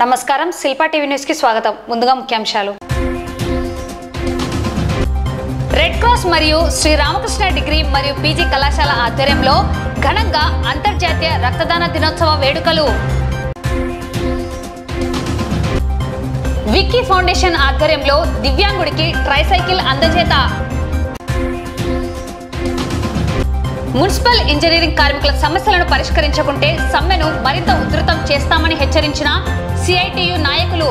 నమస్కారం Shilpa TV news కి స్వాగతం. ముందుగా ముఖ్యాంశాలు. రెడ్ క్రాస్ మరియు శ్రీ రామకృష్ణ డిగ్రీ మరియు పీజీ కళాశాల ఆధ్వర్యంలో ఘనంగా అంతర్జాతీయ రక్తదాన దినోత్సవ వేడుకలు. విక్కీ ఫౌండేషన్ ఆధ్వర్యంలో దివ్యాంగుడికి ట్రైసైకిల్ అందజేత. మున్సిపల్ ఇంజనీరింగ్ కార్మికుల సమస్యలను పరిష్కరించకుంటే సమ్మెను మరింత ఉధృతం చేస్తామని హెచ్చరించిన సిఐటియు నాయకులు.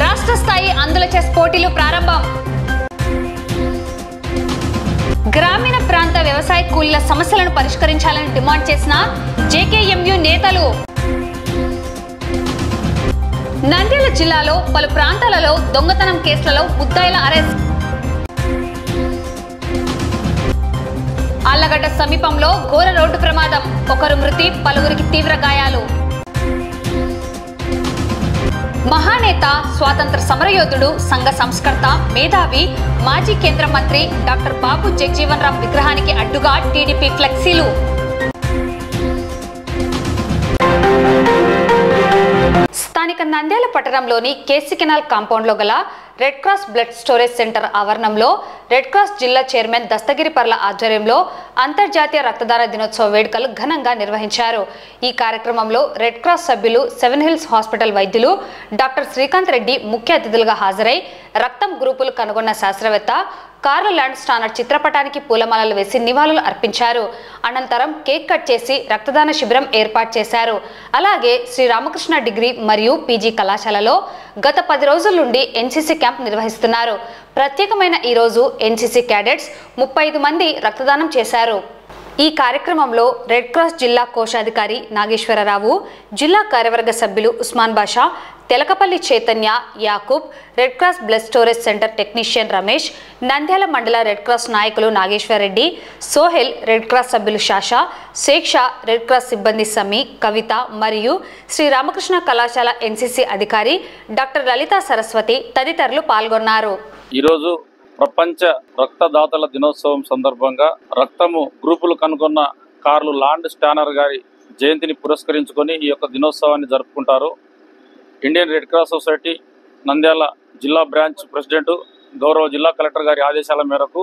రాష్ట్ర స్థాయి అందుల చెస్ పోటీలు ప్రారంభం. గ్రామీణ ప్రాంత వ్యవసాయ కూలీల సమస్యలను పరిష్కరించాలని డిమాండ్ చేసిన జేకేఎంయు నేతలు. నంద్యాల జిల్లాలో పలు ప్రాంతాలలో దొంగతనం కేసులలో ముద్దాయిల అరెస్ట్. ఆళ్లగడ్డ సమీపంలో ఘోర రోడ్డు ప్రమాదం, ఒకరు మృతి, పలువురికి తీవ్ర గాయాలు. మహానేత, స్వాతంత్ర సమరయోధుడు, సంఘ సంస్కర్త, మేధావి, మాజీ కేంద్ర మంత్రి డాక్టర్ బాబు జగజీవన్ రామ్ విగ్రహానికి అడ్డుగా టీడీపీ ఫ్లెక్సీలు. స్థానిక నంద్యాల పట్టణంలోని కేసీ కెనాల్ కాంపౌండ్లో గల red Cross blood storage centre ఆవరణంలో రెడ్ క్రాస్ జిల్లా చైర్మన్ దస్తగిరి పర్ల ఆధ్వర్యంలో అంతర్జాతీయ రక్తదాన దినోత్సవ వేడుకలు ఘనంగా నిర్వహించారు. ఈ కార్యక్రమంలో రెడ్ క్రాస్ సభ్యులు, సెవెన్ హిల్స్ హాస్పిటల్ వైద్యులు డాక్టర్ శ్రీకాంత్ రెడ్డి ముఖ్య అతిథులుగా హాజరై రక్తం గ్రూపులు కనుగొన్న శాస్త్రవేత్త కార్ల్ ల్యాండ్ స్టానర్ చిత్రపటానికి పూలమాలలు వేసి నివాళులు అర్పించారు. అనంతరం కేక్ కట్ చేసి రక్తదాన శిబిరం ఏర్పాటు చేశారు. అలాగే శ్రీ రామకృష్ణ డిగ్రీ మరియు పీజీ కళాశాలలో గత 10 రోజుల నుండి ఎన్సీసీ క్యాంప్ నిర్వహిస్తున్నారు. ప్రత్యేకమైన ఈ రోజు ఎన్సీసీ క్యాడెట్స్ 35 మంది రక్తదానం చేశారు. ఈ కార్యక్రమంలో రెడ్ క్రాస్ జిల్లా కోశాధికారి నాగేశ్వరరావు, జిల్లా కార్యవర్గ సభ్యులు Usman Basha, Telakapalli Chaitanya, Yakub, Red Cross blood storage centre technician Ramesh, Nandyal మండల రెడ్ క్రాస్ నాయకులు నాగేశ్వరరెడ్డి, సోహెల్, రెడ్ క్రాస్ సభ్యులు షాషా, శేక్షా, రెడ్ క్రాస్ సిబ్బంది సమీ, కవిత మరియు శ్రీ రామకృష్ణ కళాశాల ఎన్సీసీ అధికారి డాక్టర్ లలితా సరస్వతి తదితరులు పాల్గొన్నారు. ఈరోజు ప్రపంచ రక్తదాతల దినోత్సవం సందర్భంగా రక్తము గ్రూపులు కనుగొన్న కార్ల్ ల్యాండ్ స్టానర్ గారి జయంతిని పురస్కరించుకొని ఈ యొక్క దినోత్సవాన్ని జరుపుకుంటారు. Indian Red Cross society Nandyal జిల్లా బ్రాంచ్ ప్రెసిడెంట్ గౌరవ జిల్లా కలెక్టర్ గారి ఆదేశాల మేరకు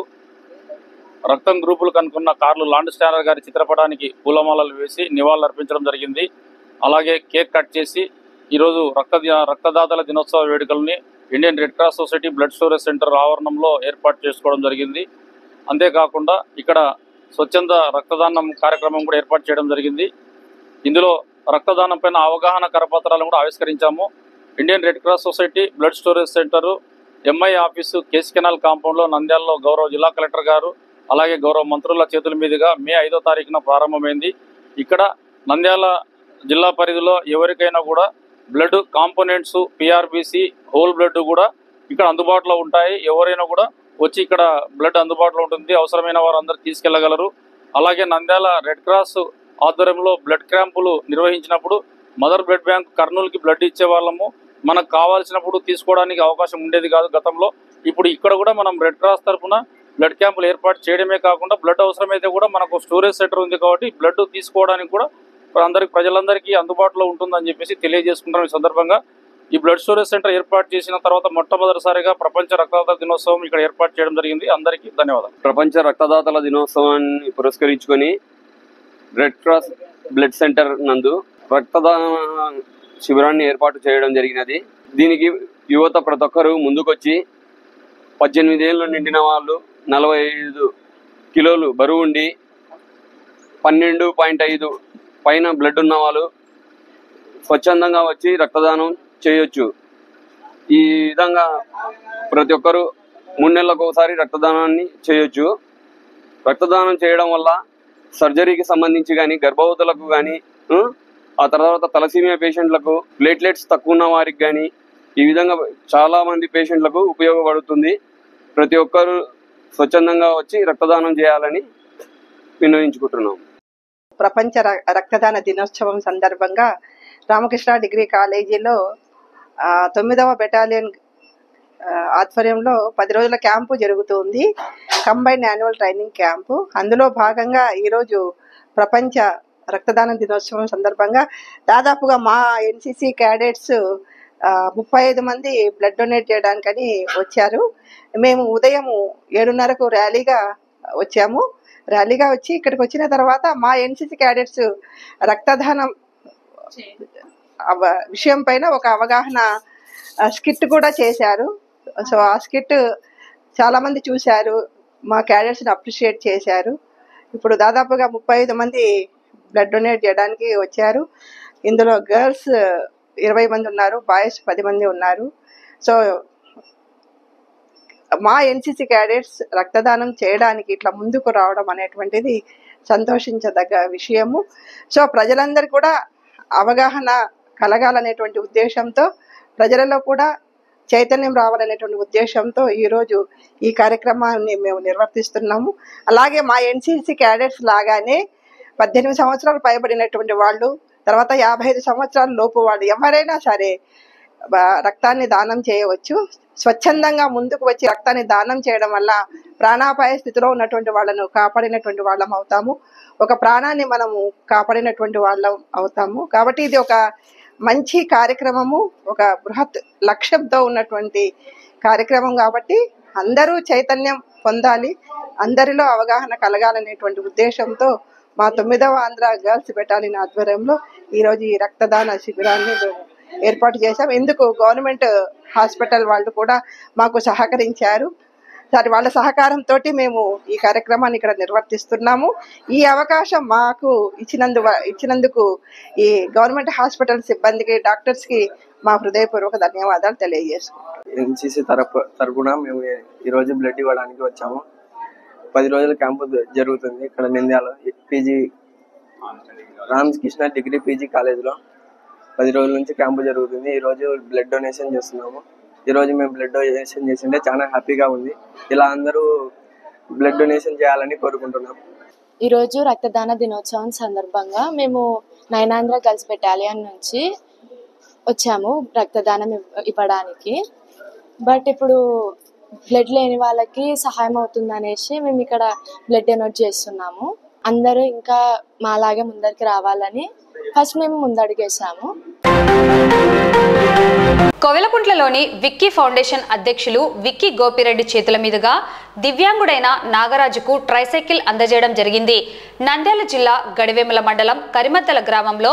రక్తం గ్రూపులు కనుక్కున్న కార్ల్ ల్యాండ్ స్టానర్ గారి చిత్రపటానికి పూలమాలలు వేసి నివాళులు అర్పించడం జరిగింది. అలాగే కేక్ కట్ చేసి ఈరోజు రక్తదాతల దినోత్సవ వేడుకల్ని Indian Red Cross Society blood storage centre ఆవరణంలో ఏర్పాటు చేసుకోవడం జరిగింది. అంతేకాకుండా ఇక్కడ స్వచ్ఛంద రక్తదానం కార్యక్రమం కూడా ఏర్పాటు చేయడం జరిగింది. ఇందులో రక్తదానం పైన అవగాహన కరపత్రాలను కూడా ఆవిష్కరించాము. Indian Red Cross Society blood storage centre MI office KC canal కాంపౌండ్లో నంద్యాలలో గౌరవ జిల్లా కలెక్టర్ గారు అలాగే గౌరవ మంత్రుల చేతుల మీదుగా మే 5వ తారీఖున ప్రారంభమైంది. ఇక్కడ నంద్యాల జిల్లా పరిధిలో ఎవరికైనా కూడా బ్లడ్ కాంపోనెంట్స్, పిఆర్బిసి, హోల్ బ్లడ్ కూడా ఇక్కడ అందుబాటులో ఉంటాయి. ఎవరైనా కూడా వచ్చి ఇక్కడ బ్లడ్ అందుబాటులో ఉంటుంది. అవసరమైన వారు అందరూ తీసుకెళ్లగలరు. అలాగే నంద్యాల రెడ్ క్రాస్ ఆధ్వర్యంలో బ్లడ్ క్యాంపులు నిర్వహించినప్పుడు మదర్ బ్లడ్ బ్యాంక్ కర్నూలుకి బ్లడ్ ఇచ్చే వాళ్ళము. మనకు కావాల్సినప్పుడు తీసుకోవడానికి అవకాశం ఉండేది కాదు గతంలో. ఇప్పుడు ఇక్కడ కూడా మనం రెడ్ క్రాస్ తరఫున బ్లడ్ క్యాంపులు ఏర్పాటు చేయడమే కాకుండా బ్లడ్ అవసరమైతే కూడా మనకు స్టోరేజ్ సెంటర్ ఉంది కాబట్టి బ్లడ్ తీసుకోవడానికి కూడా ప్రజలందరికీ అందుబాటులో ఉంటుందని చెప్పేసి తెలియజేసుకుంటాం. ఈ సందర్భంగా ఈ బ్లడ్ స్టోరేజ్ సెంటర్ ఏర్పాటు చేసిన తర్వాత మొట్టమొదటిసారిగా ప్రపంచ రక్తదాతల దినోత్సవం ఇక్కడ ఏర్పాటు చేయడం జరిగింది. అందరికీ ధన్యవాదాలు. ప్రపంచ రక్తదాతల దినోత్సవాన్ని పురస్కరించుకొని రెడ్ క్రాస్ బ్లడ్ సెంటర్ నందు రక్తదాన శిబిరాన్ని ఏర్పాటు చేయడం జరిగినది. దీనికి యువత ప్రతి ఒక్కరూ ముందుకొచ్చి 18 ఏళ్ళు నిండిన వాళ్ళు, 45 కిలోలు బరువు ఉండి 12.5 పైన బ్లడ్ ఉన్న వాళ్ళు స్వచ్ఛందంగా వచ్చి రక్తదానం చేయొచ్చు. ఈ విధంగా ప్రతి ఒక్కరూ 3 నెలలకు ఒకసారి రక్తదానాన్ని చేయొచ్చు. రక్తదానం చేయడం వల్ల సర్జరీకి సంబంధించి కానీ, గర్భవతులకు కానీ, ఆ తర్వాత తలసీమియా పేషెంట్లకు, ప్లేట్లెట్స్ తక్కువ ఉన్న వారికి కానీ, ఈ విధంగా చాలా మంది పేషెంట్లకు ఉపయోగపడుతుంది. ప్రతి ఒక్కరూ స్వచ్ఛందంగా వచ్చి రక్తదానం చేయాలని విన్నవించుకుంటున్నాం. ప్రపంచ రక్తదాన దినోత్సవం సందర్భంగా రామకృష్ణ డిగ్రీ కాలేజీలో 9వ బెటాలియన్ ఆధ్వర్యంలో 10 రోజుల క్యాంపు జరుగుతుంది. Combined annual training camp. అందులో భాగంగా ఈరోజు ప్రపంచ రక్తదాన దినోత్సవం సందర్భంగా దాదాపుగా మా ఎన్సిసి క్యాడెట్స్ 35 మంది బ్లడ్ డొనేట్ చేయడానికని వచ్చారు. మేము ఉదయం 7:30కు ర్యాలీగా వచ్చాము. ర్యాలీగా వచ్చి ఇక్కడికి వచ్చిన తర్వాత మా ఎన్సిసి క్యాడెట్స్ రక్తదానం విషయం పైన ఒక అవగాహన స్కిట్ కూడా చేశారు. సో ఆ స్కిట్ చాలా మంది చూశారు, మా క్యాడెట్స్ని అప్రిషియేట్ చేశారు. ఇప్పుడు దాదాపుగా 35 మంది బ్లడ్ డొనేట్ చేయడానికి వచ్చారు. ఇందులో గర్ల్స్ 20 మంది ఉన్నారు, బాయ్స్ 10 మంది ఉన్నారు. సో మా ఎన్సిసి క్యాడెట్స్ రక్తదానం చేయడానికి ఇట్లా ముందుకు రావడం అనేటువంటిది సంతోషించదగ్గ విషయము. సో ప్రజలందరూ కూడా అవగాహన కలగాలనేటువంటి ఉద్దేశంతో, ప్రజలలో కూడా చైతన్యం రావాలనేటువంటి ఉద్దేశంతో ఈరోజు ఈ కార్యక్రమాన్ని మేము నిర్వర్తిస్తున్నాము. అలాగే మా ఎన్సిసి క్యాడెట్స్ లాగానే 18 సంవత్సరాలు పైబడినటువంటి వాళ్ళు, తర్వాత 55 సంవత్సరాల లోపు వాళ్ళు ఎవరైనా సరే రక్తాన్ని దానం చేయవచ్చు. స్వచ్ఛందంగా ముందుకు వచ్చి రక్తాన్ని దానం చేయడం వల్ల ప్రాణాపాయ స్థితిలో ఉన్నటువంటి వాళ్ళను కాపాడినటువంటి వాళ్ళం అవుతాము, ఒక ప్రాణాన్ని మనము కాపాడినటువంటి వాళ్ళం అవుతాము. కాబట్టి ఇది ఒక మంచి కార్యక్రమము, ఒక బృహత్ లక్ష్యంతో ఉన్నటువంటి కార్యక్రమం. కాబట్టి అందరూ చైతన్యం పొందాలి, అందరిలో అవగాహన కలగాలనేటువంటి ఉద్దేశంతో మా 9వ ఆంధ్ర గర్ల్స్ బెటాలియన్ ఆధ్వర్యంలో ఈరోజు ఈ రక్తదాన శిబిరాన్ని ఏర్పాటు చేశాం. ఇందుకు గవర్నమెంట్ హాస్పిటల్ వాళ్ళు కూడా మాకు సహకరించారు. సరే, వాళ్ళ సహకారంతో మేము ఈ కార్యక్రమాన్ని ఇక్కడ నిర్వర్తిస్తున్నాము. ఈ అవకాశం మాకు ఇచ్చినందుకు ఈ గవర్నమెంట్ హాస్పిటల్ సిబ్బందికి, డాక్టర్స్కి మా హృదయపూర్వక ధన్యవాదాలు తెలియజేసుకుంటాం. ఎన్సిసి తరపున మేము ఈరోజు బ్లడ్ ఇవ్వడానికి వచ్చాము. 10 రోజుల క్యాంపు జరుగుతుంది ఇక్కడ Nandyal PG Ramakrishna degree PG కాలేజ్లో 10 రోజుల నుంచి క్యాంపు జరుగుతుంది. ఈరోజు బ్లడ్ డొనేషన్ చేస్తున్నాము. ఈరోజు మేము బ్లడ్ డొనేషన్ చేసింటే చాలా హ్యాపీగా ఉంది. ఇలా అందరూ బ్లడ్ డొనేషన్ చేయాలని కోరుకుంటున్నాం. ఈరోజు రక్తదాన దినోత్సవం సందర్భంగా మేము 9 ఆంధ్ర గర్ల్స్ బెటాలియన్ నుంచి వచ్చాము రక్తదానం ఇవ్వడానికి. బట్ ఇప్పుడు బ్లడ్ లేని వాళ్ళకి సహాయం అవుతుంది అనేసి మేము ఇక్కడ బ్లడ్ డొనేట్ చేస్తున్నాము. అందరూ ఇంకా మాలాగే ముందరికి రావాలని ఫస్ట్ మేము ముందడుగేసాము. కోవెలకుంట్లలోని విక్కీ ఫౌండేషన్ అధ్యక్షులు విక్కీ గోపిరెడ్డి చేతుల మీదుగా దివ్యాంగుడైన నాగరాజుకు ట్రైసైకిల్ అందజేయడం జరిగింది. నంద్యాల జిల్లా గడివేముల మండలం కరిమద్దల గ్రామంలో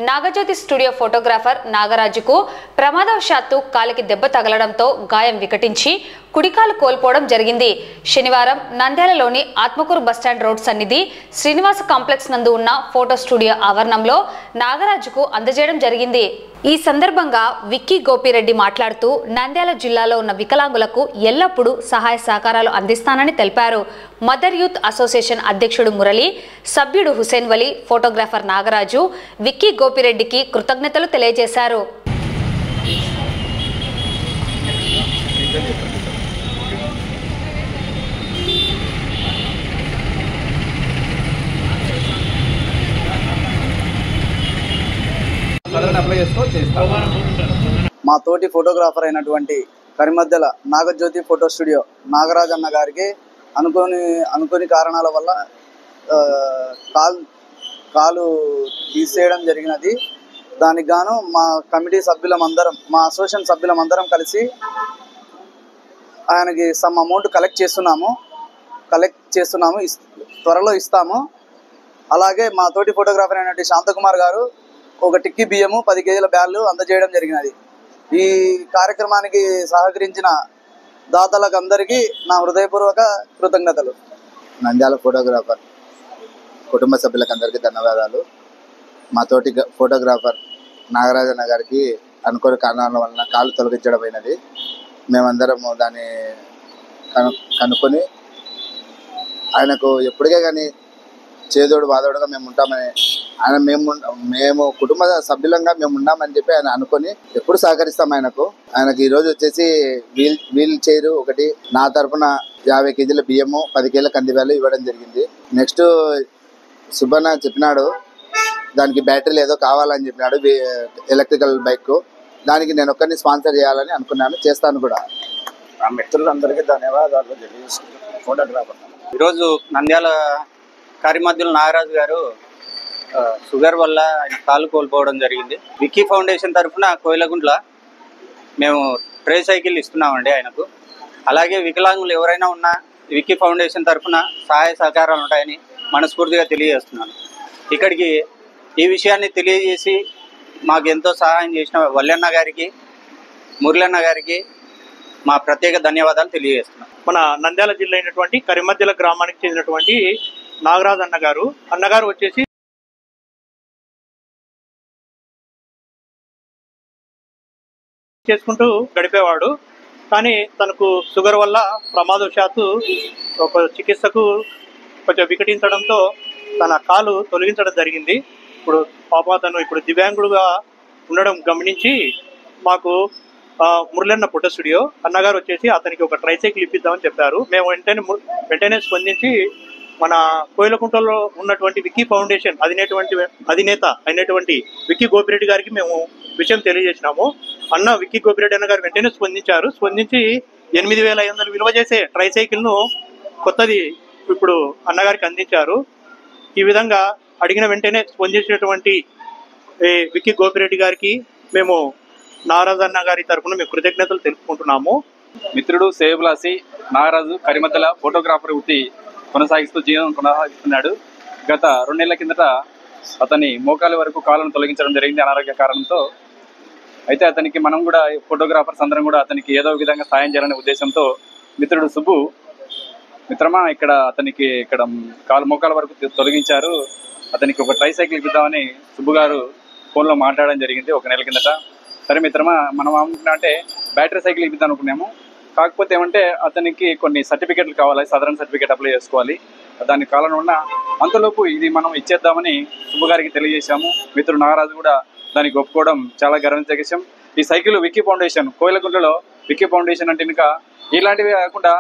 నాగజ్యోతి స్టూడియో ఫోటోగ్రాఫర్ నాగరాజుకు ప్రమాదవశాత్తు కాలికి దెబ్బ తగలడంతో గాయం వికటించి కుడికాలు కోల్పోవడం జరిగింది. శనివారం నంద్యాలలోని ఆత్మకూరు బస్టాండ్ రోడ్ సన్నిధి శ్రీనివాస కాంప్లెక్స్ నందు ఉన్న ఫోటో స్టూడియో ఆవరణంలో నాగరాజుకు అందజేయడం జరిగింది. ఈ సందర్భంగా విక్కీ గోపిరెడ్డి మాట్లాడుతూ నంద్యాల జిల్లాలో ఉన్న వికలాంగులకు ఎల్లప్పుడూ సహాయ సహకారాలు అందిస్తానని తెలిపారు. మదర్ యూత్ అసోసియేషన్ అధ్యక్షుడు మురళి, సభ్యుడు హుసేన్ వలి, ఫోటోగ్రాఫర్ నాగరాజు విక్కీ గోపిరెడ్డికి కృతజ్ఞతలు తెలియజేశారు. మా తోటి ఫోటోగ్రాఫర్ అయినటువంటి కరిమద్దెల నాగజ్యోతి ఫోటో స్టూడియో నాగరాజ్ అన్న గారికి అనుకోని కారణాల వల్ల కాలు తీసేయడం జరిగినది. దానికి గాను మా కమిటీ సభ్యులమందరం, మా అసోసియేషన్ సభ్యులమందరం కలిసి ఆయనకి సమ్ అమౌంట్ కలెక్ట్ చేస్తున్నాము. త్వరలో ఇస్తాము. అలాగే మా తోటి ఫోటోగ్రాఫర్ అయినటువంటి శాంతకుమార్ గారు ఒక టిక్కీ బియ్యము 10 కేజీల బ్యాళ్ళు అందజేయడం జరిగినది. ఈ కార్యక్రమానికి సహకరించిన దాతలకు అందరికీ నా హృదయపూర్వక కృతజ్ఞతలు. నంద్యాల ఫోటోగ్రాఫర్ కుటుంబ సభ్యులకు అందరికీ ధన్యవాదాలు. మా తోటి ఫోటోగ్రాఫర్ నాగరాజన్న గారికి అనుకోని కారణాల వలన కాలు తొలగించడమైనది. మేమందరము దాన్ని కనుక్కొని ఆయనకు ఎప్పటికే కానీ చేదోడు వాదోడుగా మేము ఉంటామని ఆయన మేము కుటుంబ సభ్యులంగా మేము ఉన్నామని చెప్పి ఆయన అనుకొని ఎప్పుడు సహకరిస్తాం ఆయనకు ఈరోజు వచ్చేసి వీల్ చైర్ ఒకటి, నా తరఫున 50 కేజీల బియ్యము, 10 కేజీల కందిబ్యాలు ఇవ్వడం జరిగింది. నెక్స్ట్ సుబ్బన్న చెప్పినాడు దానికి బ్యాటరీలు ఏదో కావాలని చెప్పినాడు, ఎలక్ట్రికల్ బైక్. దానికి నేను ఒక్కరిని స్పాన్సర్ చేయాలని అనుకున్నాను, చేస్తాను కూడా. ఆ మిత్రులందరికీ ధన్యవాదాలు తెలియజేస్తున్నాను. ఫోటోగ్రాఫర్ ఈరోజు నంద్యాల కరిమద్దెల నాగరాజు గారు షుగర్ వల్ల ఆయన కాలు కోల్పోవడం జరిగింది. విక్కీ ఫౌండేషన్ తరఫున కోయిలగుంట్ల మేము ట్రై సైకిల్ ఇస్తున్నామండి ఆయనకు. అలాగే వికలాంగులు ఎవరైనా ఉన్నా విక్కీ ఫౌండేషన్ తరఫున సహాయ సహకారాలు ఉంటాయని మనస్ఫూర్తిగా తెలియజేస్తున్నాను. ఇక్కడికి ఈ విషయాన్ని తెలియజేసి మాకు ఎంతో సహాయం చేసిన వల్లన్న గారికి, మురళన్న గారికి మా ప్రత్యేక ధన్యవాదాలు తెలియజేస్తున్నాం. మన నంద్యాల జిల్లా అయినటువంటి కరిమద్దెల గ్రామానికి చెందినటువంటి నాగరాజ్ అన్నగారు వచ్చేసి చేసుకుంటూ గడిపేవాడు. కానీ తనకు షుగర్ వల్ల ప్రమాదవశాత్తు ఒక చికిత్సకు కొంచెం వికటించడంతో తన కాలు తొలగించడం జరిగింది. ఇప్పుడు పాప తను ఇప్పుడు దివ్యాంగుడుగా ఉండడం గమనించి మాకు మురళన్న ఫోటో స్టూడియో అన్నగారు వచ్చేసి అతనికి ఒక ట్రైసైకిల్ ఇప్పిద్దామని చెప్పారు. మేము వెంటనే స్పందించి మన కోయిలకుంటలో ఉన్నటువంటి విక్కీ ఫౌండేషన్ అధినేత అయినటువంటి విక్కీ గోపిరెడ్డి గారికి మేము విషయం తెలియజేసినాము. అన్న విక్కీ గోపిరెడ్డి అన్న గారు వెంటనే స్పందించి 8,500 విలువ చేసే ట్రైసైకిల్ను కొత్తది ఇప్పుడు అన్నగారికి అందించారు. ఈ విధంగా అడిగిన వెంటనే స్పందించినటువంటి విక్కీ గోపిరెడ్డి గారికి మేము నాగరాజు అన్న గారి తరఫున మేము కృతజ్ఞతలు తెలుపుకుంటున్నాము. మిత్రుడు సేవలాసి నాగరాజు కరిమద్దెల ఫోటోగ్రాఫర్ వృత్తి కొనసాగిస్తూ జీవనం కొనసాగిస్తున్నాడు. గత 2 నెలల కిందట అతని మోకాలి వరకు కాలను తొలగించడం జరిగింది అనారోగ్య కారణంతో. అయితే అతనికి మనం కూడా ఫోటోగ్రాఫర్స్ అందరం కూడా అతనికి ఏదో విధంగా సాయం చేయాలనే ఉద్దేశంతో మిత్రుడు సుబ్బు మిత్రమా అతనికి మోకాల వరకు తొలగించారు, అతనికి ఒక ట్రైసైకిల్ ఇద్దామని సుబ్బు గారు ఫోన్లో మాట్లాడడం జరిగింది 1 నెల కిందట. సరే మిత్రమా మనం అనుకున్నా అంటే బ్యాటరీ సైకిల్ ఇద్దాం అనుకున్నాము. కాకపోతే ఏమంటే అతనికి కొన్ని సర్టిఫికెట్లు కావాలి, సాధారణ సర్టిఫికెట్ అప్లై చేసుకోవాలి. దాని కాలంలో ఉన్న అంతలోపు ఇది మనం ఇచ్చేద్దామని సుబ్బు గారికి తెలియజేశాము. మిత్రుడు నాగరాజు కూడా దానికి ఒప్పుకోవడం చాలా గర్వించే విషయం. ఈ సైకిల్ విక్కీ ఫౌండేషన్ కోయిలకుంటలో విక్కీ ఫౌండేషన్ అంటే ఇంకా ఇలాంటివి కాకుండా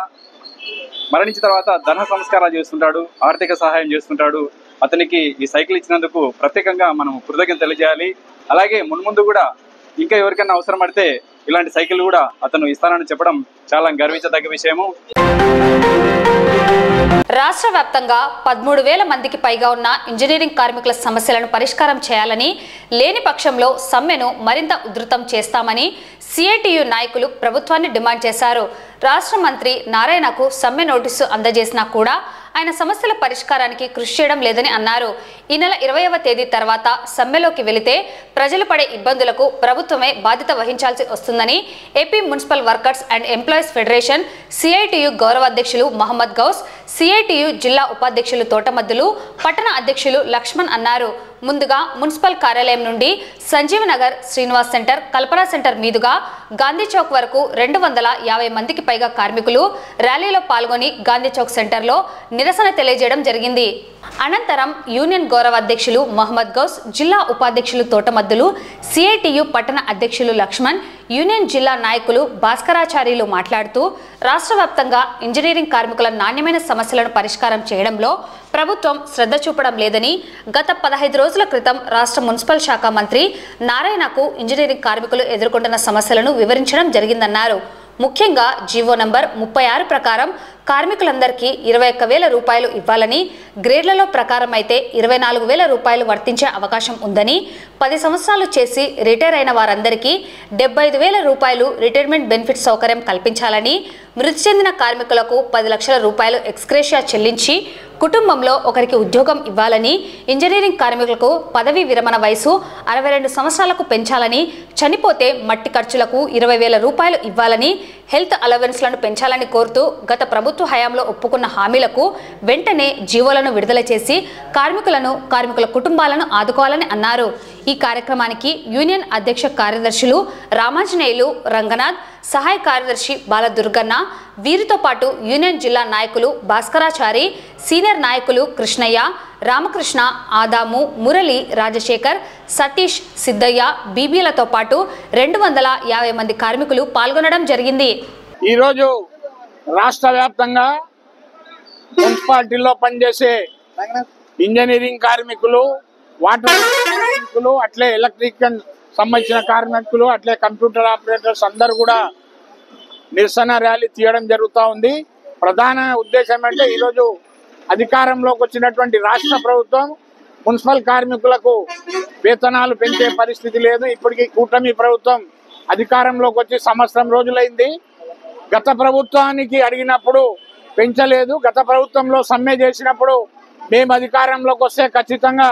మరణించిన తర్వాత ధన సంస్కారాలు చేస్తుంటాడు, ఆర్థిక సహాయం చేస్తుంటాడు. అతనికి ఈ సైకిల్ ఇచ్చినందుకు ప్రత్యేకంగా మనం కృతజ్ఞత తెలియజేయాలి. అలాగే మున్ముందు కూడా ఇంకా ఎవరికైనా అవసరం పడితే ఇలాంటి సైకిల్ కూడా అతను ఇస్తానని చెప్పడం చాలా గర్వించదగ్గ విషయము. రాష్ట్ర వ్యాప్తంగా 13,000 మందికి పైగా ఉన్న ఇంజనీరింగ్ కార్మికుల సమస్యలను పరిష్కారం చేయాలని, లేని పక్షంలో సమ్మెను మరింత ఉధృతం చేస్తామని సిఐటియు నాయకులు ప్రభుత్వాన్ని డిమాండ్ చేశారు. రాష్ట్ర మంత్రి నారాయణకు సమ్మె నోటీసు అందజేసినా కూడా ఆయన సమస్యల పరిష్కారానికి కృషి చేయడం లేదని అన్నారు. ఈ నెల 20వ తేదీ తర్వాత సమ్మెలోకి వెళితే ప్రజలు పడే ఇబ్బందులకు ప్రభుత్వమే బాధ్యత వహించాల్సి వస్తుందని AP municipal workers and employees federation CITU గౌరవ అధ్యక్షులు మహమ్మద్ గౌస్, సిఐటియు జిల్లా ఉపాధ్యక్షులు తోటమద్దులు, పట్టణ అధ్యక్షులు లక్ష్మణ్ అన్నారు. ముందుగా మున్సిపల్ కార్యాలయం నుండి సంజీవ్ నగర్, శ్రీనివాస్ సెంటర్, కల్పనా సెంటర్ మీదుగా గాంధీ చౌక్ వరకు 250 మందికి పైగా కార్మికులు ర్యాలీలో పాల్గొని గాంధీ చౌక్ సెంటర్లో నిరసన తెలియజేయడం జరిగింది. అనంతరం యూనియన్ గౌరవ అధ్యక్షులు మహమ్మద్ గౌస్, జిల్లా ఉపాధ్యక్షులు తోటమద్దులు, సిఐటియు పట్టణ అధ్యక్షులు లక్ష్మణ్, యూనియన్ జిల్లా నాయకులు భాస్కరాచార్యులు మాట్లాడుతూ రాష్ట్ర వ్యాప్తంగా ఇంజనీరింగ్ కార్మికుల నాణ్యమైన సమస్యలను పరిష్కారం చేయడంలో ప్రభుత్వం శ్రద్ధ చూపడం లేదని, గత 15 రోజుల క్రితం రాష్ట్ర మున్సిపల్ శాఖ మంత్రి నారాయణకు ఇంజనీరింగ్ కార్మికులు ఎదుర్కొంటున్న సమస్యలను వివరించడం జరిగిందన్నారు. ముఖ్యంగా జీవో నంబర్ 36 ప్రకారం కార్మికులందరికీ 21,000 రూపాయలు ఇవ్వాలని, గ్రేడ్లలో ప్రకారం అయితే 24,000 రూపాయలు వర్తించే అవకాశం ఉందని, 10 సంవత్సరాలు చేసి రిటైర్ అయిన వారందరికీ 75,000 రూపాయలు రిటైర్మెంట్ బెనిఫిట్ సౌకర్యం కల్పించాలని, మృతి చెందిన కార్మికులకు 10 లక్షల రూపాయలు ఎక్స్గ్రేషియా చెల్లించి కుటుంబంలో ఒకరికి ఉద్యోగం ఇవ్వాలని, ఇంజనీరింగ్ కార్మికులకు పదవీ విరమణ వయసు 62 సంవత్సరాలకు పెంచాలని, చనిపోతే మట్టి ఖర్చులకు 20,000 రూపాయలు ఇవ్వాలని, హెల్త్ అలవెన్స్లను పెంచాలని కోరుతూ గత ప్రభుత్వ హయాంలో ఒప్పుకున్న హామీలకు వెంటనే జీవోలను విడుదల చేసి కార్మికుల కుటుంబాలను ఆదుకోవాలని అన్నారు. ఈ కార్యక్రమానికి యూనియన్ అధ్యక్ష కార్యదర్శులు రామాంజనేయులు, రంగనాథ్, సహాయ కార్యదర్శి బాలదుర్గన్న, వీరితో పాటు యూనియన్ జిల్లా నాయకులు భాస్కరాచారి, సీనియర్ నాయకులు కృష్ణయ్య, రామకృష్ణ, ఆదాము, మురళి, రాజశేఖర్, సతీష్, సిద్ధయ్య, బీబీలతో పాటు 250 మంది కార్మికులు పాల్గొనడం జరిగింది. ఈరోజు రాష్ట్ర వ్యాప్తంగా మున్సిపాలిటీలో పనిచేసే ఇంజనీరింగ్ కార్మికులు, వాటర్ కార్మికులు, అట్లే ఎలక్ట్రికల్ సంబంధించిన కార్మికులు, అట్లే కంప్యూటర్ ఆపరేటర్స్ అందరూ కూడా నిరసన ర్యాలీ తీయడం జరుగుతూ ఉంది. ప్రధాన ఉద్దేశం అంటే ఈరోజు అధికారంలోకి వచ్చినటువంటి రాష్ట్ర ప్రభుత్వం మున్సిపల్ కార్మికులకు వేతనాలు పెంచే పరిస్థితి లేదు. ఇప్పటికీ కూటమి ప్రభుత్వం అధికారంలోకి వచ్చి సంవత్సరం రోజులైంది. గత ప్రభుత్వానికి అడిగినప్పుడు పెంచలేదు. గత ప్రభుత్వంలో సమ్మె చేసినప్పుడు మేము అధికారంలోకి వస్తే ఖచ్చితంగా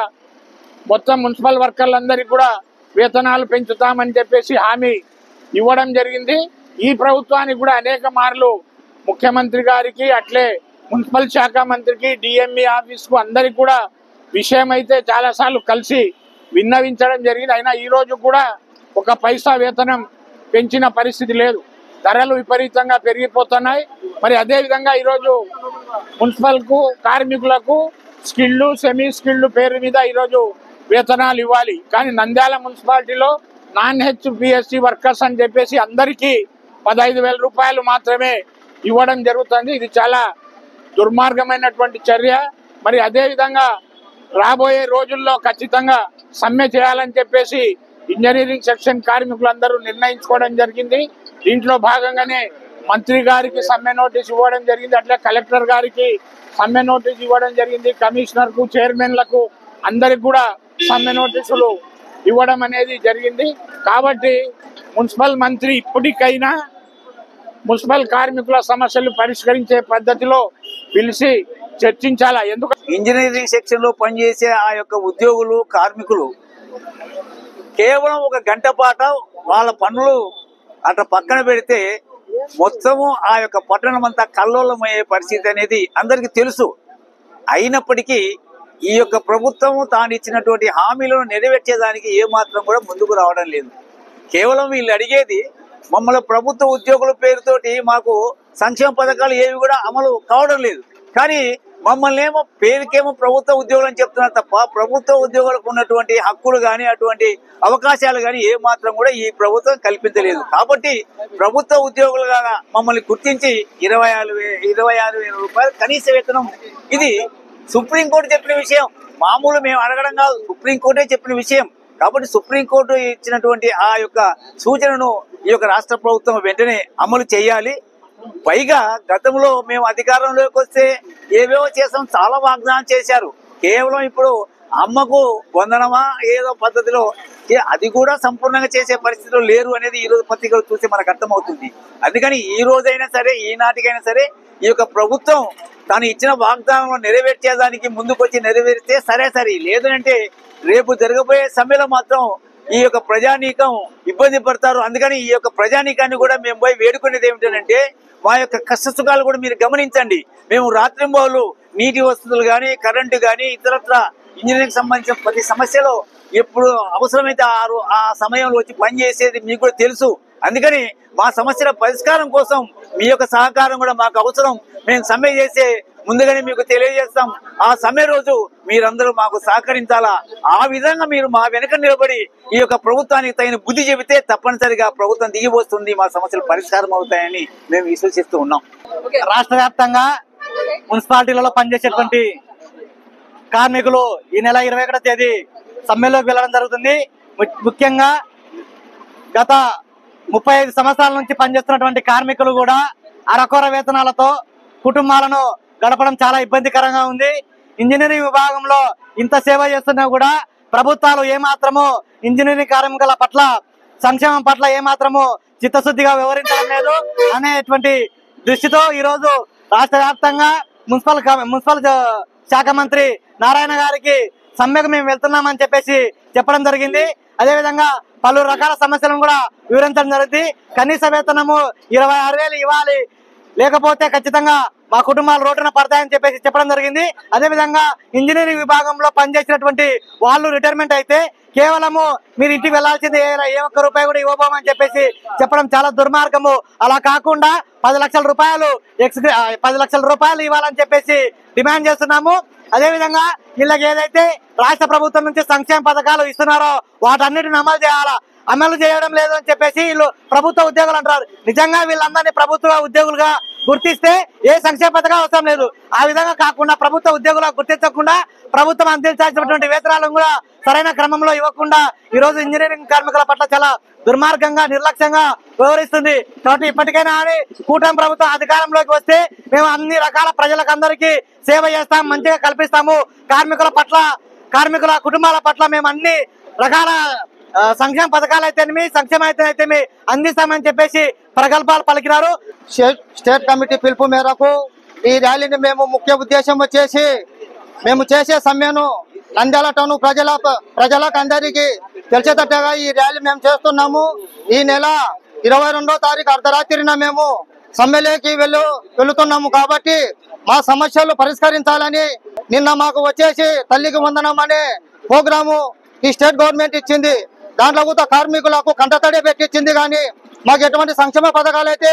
మొత్తం మున్సిపల్ వర్కర్లందరికీ కూడా వేతనాలు పెంచుతామని చెప్పేసి హామీ ఇవ్వడం జరిగింది. ఈ ప్రభుత్వానికి కూడా అనేక మార్లు ముఖ్యమంత్రి గారికి అట్లే మున్సిపల్ శాఖ మంత్రికి డిఎంఈ ఆఫీస్కు అందరికి కూడా విషయం అయితే చాలాసార్లు కలిసి విన్నవించడం జరిగింది. అయినా ఈరోజు కూడా ఒక పైసా వేతనం పెంచిన పరిస్థితి లేదు. ధరలు విపరీతంగా పెరిగిపోతున్నాయి. మరి అదేవిధంగా ఈరోజు మున్సిపల్కు కార్మికులకు స్కిల్డ్ సెమీ స్కిల్డ్ పేరు మీద ఈరోజు వేతనాలు ఇవ్వాలి. కానీ నంద్యాల మున్సిపాలిటీలో నాన్ హెచ్పిఎస్సి వర్కర్స్ అని చెప్పేసి అందరికీ 15,000 రూపాయలు మాత్రమే ఇవ్వడం జరుగుతుంది. ఇది చాలా దుర్మార్గమైనటువంటి చర్య. మరి అదేవిధంగా రాబోయే రోజుల్లో ఖచ్చితంగా సమ్మె చేయాలని చెప్పేసి ఇంజనీరింగ్ సెక్షన్ కార్మికులందరూ నిర్ణయించుకోవడం జరిగింది. దీంట్లో భాగంగానే మంత్రి గారికి సమ్మె నోటీస్ ఇవ్వడం జరిగింది. అట్లే కలెక్టర్ గారికి సమ్మె నోటీస్ ఇవ్వడం జరిగింది. కమిషనర్కు, చైర్మన్లకు అందరికి కూడా సమ్మె నోటీసులు ఇవ్వడం అనేది జరిగింది. కాబట్టి మున్సిపల్ మంత్రి ఇప్పటికైనా మున్సిపల్ కార్మికుల సమస్యలు పరిష్కరించే పద్ధతిలో పిలిచి చర్చించాలా. ఎందుకు ఇంజనీరింగ్ సెక్షన్ లో పనిచేసే ఆ యొక్క ఉద్యోగులు కార్మికులు కేవలం ఒక గంట పాట వాళ్ళ పనులు అట్లా పక్కన పెడితే మొత్తము ఆ యొక్క పట్టణం అంతా కల్లోలమయ్యే పరిస్థితి అనేది అందరికి తెలుసు. అయినప్పటికీ ఈ యొక్క ప్రభుత్వం తాను ఇచ్చినటువంటి హామీలను నెరవేర్చేదానికి ఏమాత్రం కూడా ముందుకు రావడం లేదు. కేవలం వీళ్ళు అడిగేది మమ్మల్ని ప్రభుత్వ ఉద్యోగుల పేరుతోటి మాకు సంక్షేమ పథకాలు ఏవి కూడా అమలు కావడం లేదు. కానీ మమ్మల్ని ఏమో పేరుకేమో ప్రభుత్వ ఉద్యోగులు అని చెప్తున్నారు తప్ప ప్రభుత్వ ఉద్యోగులకు ఉన్నటువంటి హక్కులు కానీ అటువంటి అవకాశాలు కానీ ఏ మాత్రం కూడా ఈ ప్రభుత్వం కల్పించలేదు. కాబట్టి ప్రభుత్వ ఉద్యోగులుగా మమ్మల్ని గుర్తించి 26,000 రూపాయలు కనీస వేతనం, ఇది సుప్రీంకోర్టు చెప్పిన విషయం, మామూలు మేము అడగడం కాదు, సుప్రీంకోర్టే చెప్పిన విషయం. కాబట్టి సుప్రీంకోర్టు ఇచ్చినటువంటి ఆ యొక్క సూచనను ఈ యొక్క రాష్ట్ర ప్రభుత్వం వెంటనే అమలు చేయాలి. పైగా గతంలో మేము అధికారంలోకి వస్తే ఏవేవో చేసాం, చాలా వాగ్దానం చేశారు. కేవలం ఇప్పుడు అమ్మకు వందనమా ఏదో పద్ధతిలో అది కూడా సంపూర్ణంగా చేసే పరిస్థితిలో లేరు అనేది ఈ రోజు పత్రికలు చూస్తే మనకు అర్థమవుతుంది. అందుకని ఈ రోజైనా సరే, ఈనాటికైనా సరే ఈ యొక్క ప్రభుత్వం తాను ఇచ్చిన వాగ్దానం నెరవేర్చేదానికి ముందుకొచ్చి నెరవేరిస్తే సరే, లేదంటే రేపు జరగబోయే సమ్మెలో మాత్రం ఈ యొక్క ప్రజానీకం ఇబ్బంది పడతారు. అందుకని ఈ యొక్క ప్రజానీకాన్ని కూడా మేము పోయి వేడుకునేది ఏమిటంటే మా యొక్క కష్ట సుఖాలు కూడా మీరు గమనించండి. మేము రాత్రింబౌలు నీటి వసతులు కానీ, కరెంటు కానీ, ఇతరత్ర ఇంజనీరింగ్ సంబంధించిన ప్రతి సమస్యలో ఎప్పుడు అవసరమైతే ఆ సమయంలో వచ్చి పనిచేసేది మీకు కూడా తెలుసు. అందుకని మా సమస్యల పరిష్కారం కోసం మీ యొక్క సహకారం కూడా మాకు అవసరం. మేము సమ్మె చేసే ముందుగానే మీకు తెలియజేస్తాం. ఆ సమ్మె రోజు మీరందరూ మాకు సహకరించాలా. ఆ విధంగా మీరు మా వెనక నిలబడి ఈ యొక్క ప్రభుత్వానికి తగిన బుద్ధి చెబితే తప్పనిసరిగా ప్రభుత్వం దిగిపోతుంది, మా సమస్యలు పరిష్కారం అవుతాయని మేము విశ్వసిస్తూ ఉన్నాం. రాష్ట్ర వ్యాప్తంగా మున్సిపాలిటీలలో పనిచేసేటువంటి కార్మికులు ఈ నెల 21వ తేదీ సమ్మెలోకి వెళ్లడం జరుగుతుంది. ముఖ్యంగా గత 35 సంవత్సరాల నుంచి పనిచేస్తున్నటువంటి కార్మికులు కూడా అరకొర వేతనాలతో కుటుంబాలను గడపడం చాలా ఇబ్బందికరంగా ఉంది. ఇంజనీరింగ్ విభాగంలో ఇంత సేవ చేస్తున్నా కూడా ప్రభుత్వాలు ఏమాత్రము ఇంజనీరింగ్ కార్మికుల పట్ల, సంక్షేమం పట్ల ఏమాత్రము చిత్తశుద్ధిగా వ్యవహరించడం లేదు అనేటువంటి దృష్టితో ఈరోజు రాష్ట్ర వ్యాప్తంగా మున్సిపల్ శాఖ మంత్రి నారాయణ గారికి సమ్మెకు మేము వెళ్తున్నామని చెప్పేసి చెప్పడం జరిగింది. అదేవిధంగా పలు రకాల సమస్యలను కూడా వివరించడం జరిగింది. కనీస వేతనము 26,000 ఇవ్వాలి, లేకపోతే ఖచ్చితంగా మా కుటుంబాలు రోడ్డున పడతాయని చెప్పేసి చెప్పడం జరిగింది. అదేవిధంగా ఇంజనీరింగ్ విభాగంలో పనిచేసినటువంటి వాళ్ళు రిటైర్మెంట్ అయితే కేవలము మీరు ఇంటికి వెళ్లాల్సింది ఏ ఒక్క రూపాయి కూడా ఇవ్వబోమని చెప్పేసి చెప్పడం చాలా దుర్మార్గము. అలా కాకుండా 10 లక్షల రూపాయలు 10 లక్షల రూపాయలు ఇవ్వాలని చెప్పేసి డిమాండ్ చేస్తున్నాము. అదేవిధంగా వీళ్ళకి ఏదైతే రాష్ట్ర ప్రభుత్వం నుంచి సంక్షేమ పథకాలు ఇస్తున్నారో వాటన్నిటిని అమలు చేయాలా. అమలు చేయడం లేదు అని చెప్పేసి వీళ్ళు ప్రభుత్వ ఉద్యోగులు అంటారు. నిజంగా వీళ్ళందరినీ ప్రభుత్వ ఉద్యోగులుగా గుర్తిస్తే ఏ సంక్షేమ పథకం అవసరం లేదు. ఆ విధంగా కాకుండా ప్రభుత్వ ఉద్యోగులుగా గుర్తించకుండా ప్రభుత్వం అందించాల్సినటువంటి వేతనాలను కూడా సరైన క్రమంలో ఇవ్వకుండా ఈరోజు ఇంజనీరింగ్ కార్మికుల పట్ల చాలా దుర్మార్గంగా, నిర్లక్ష్యంగా వ్యవహరిస్తుంది. కాబట్టి ఇప్పటికైనా కూటమి ప్రభుత్వం అధికారంలోకి వస్తే మేము అన్ని రకాల ప్రజలకు అందరికీ సేవ చేస్తాం, మంచిగా కల్పిస్తాము, కార్మికుల పట్ల కార్మికుల కుటుంబాల పట్ల మేము అన్ని రకాల సంక్షేమ పథకాలు అయితేనేమి సంక్షేమ అయితేనేమి అందిస్తామని చెప్పేసి ప్రగల్భాలు పలికినారు. స్టేట్ కమిటీ పిలుపు మేరకు ఈ ర్యాలీని మేము ముఖ్య ఉద్దేశం వచ్చేసి మేము చేసే సమ్మెను నంద్యాల టౌన్ ప్రజలకు అందరికీ తెలిసేటట్టుగా ఈ ర్యాలీ మేము చేస్తున్నాము. ఈ నెల 22వ తారీఖు అర్ధరాత్రిన మేము సమ్మెలోకి వెళుతున్నాము. కాబట్టి మా సమస్యలు పరిష్కరించాలని నిన్న మాకు వచ్చేసి తల్లికి వందనం అనే ప్రోగ్రాము ఈ స్టేట్ గవర్నమెంట్ ఇచ్చింది. దాంట్లో కూడా కార్మికులకు కంటతడి పెట్టించింది, కానీ మాకు ఎటువంటి సంక్షేమ పథకాలు అయితే